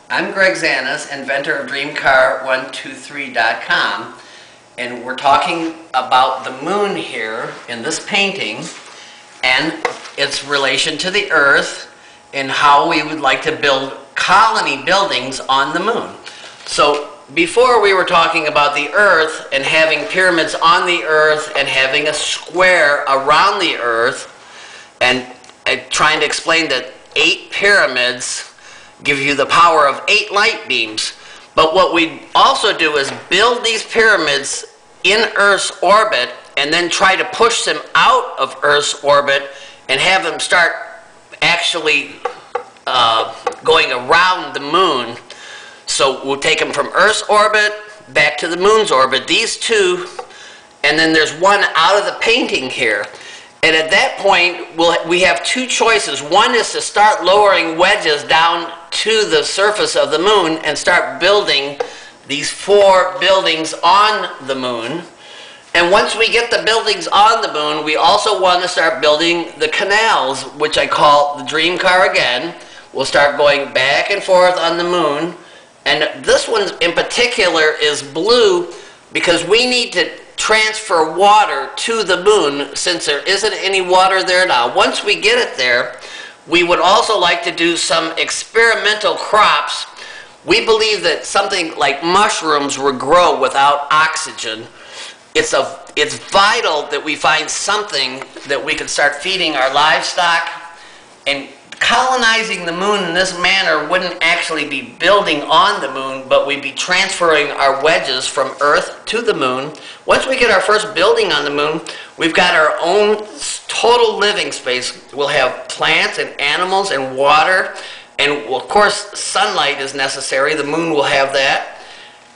I'm Greg Zanis, inventor of DreamCar123.com, and we're talking about the moon here in this painting and its relation to the Earth and how we would like to build colony buildings on the moon. So before we were talking about the Earth and having pyramids on the Earth and having a square around the Earth, and trying to explain that 8 pyramids give you the power of 8 light beams. But what we also do is build these pyramids in Earth's orbit and then try to push them out of Earth's orbit and have them start actually going around the moon. So we'll take them from Earth's orbit back to the moon's orbit, these two, and then there's one out of the painting here. And at that point, we have 2 choices. One is to start lowering wedges down to the surface of the moon and start building these 4 buildings on the moon. And once we get the buildings on the moon, we also want to start building the canals, which I call the dream car again. We'll start going back and forth on the moon. And this one in particular is blue because we need to transfer water to the moon since there isn't any water there now. Once we get it there, we would also like to do some experimental crops. We believe that something like mushrooms would grow without oxygen. It's vital that we find something that we can start feeding our livestock, and colonizing the moon in this manner wouldn't actually be building on the moon, but we'd be transferring our wedges from Earth to the moon. Once we get our first building on the moon, we've got our own total living space. We'll have plants and animals and water, and of course sunlight is necessary. The moon will have that.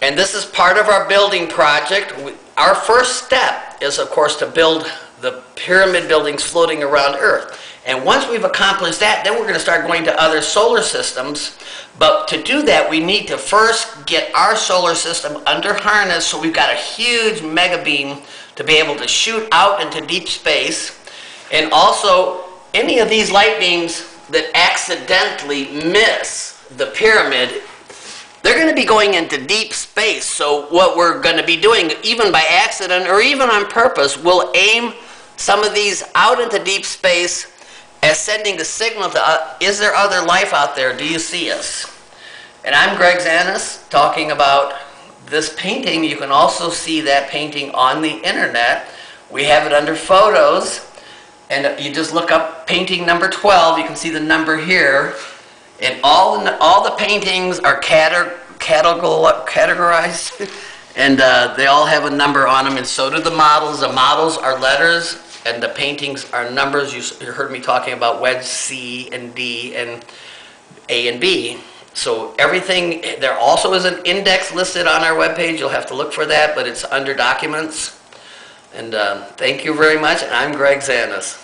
And this is part of our building project. Our first step is, of course, to build the pyramid buildings floating around Earth. And once we've accomplished that, then we're going to start going to other solar systems. But to do that, we need to first get our solar system under harness, so we've got a huge mega beam to be able to shoot out into deep space. And also, any of these light beams that accidentally miss the pyramid, they're going to be going into deep space. So what we're going to be doing, even by accident or even on purpose, we'll aim some of these out into deep space as sending the signal to is there other life out there? Do you see us? And I'm Greg Zanis talking about this painting. You can also see that painting on the internet. We have it under photos, and you just look up painting number 12. You can see the number here. And all the paintings are categorized, and they all have a number on them, and so do the models. The models are letters, and the paintings are numbers. You heard me talking about wedge C and D and A and B. So everything, there also is an index listed on our webpage. You'll have to look for that, but it's under documents. And thank you very much, and I'm Greg Zanis.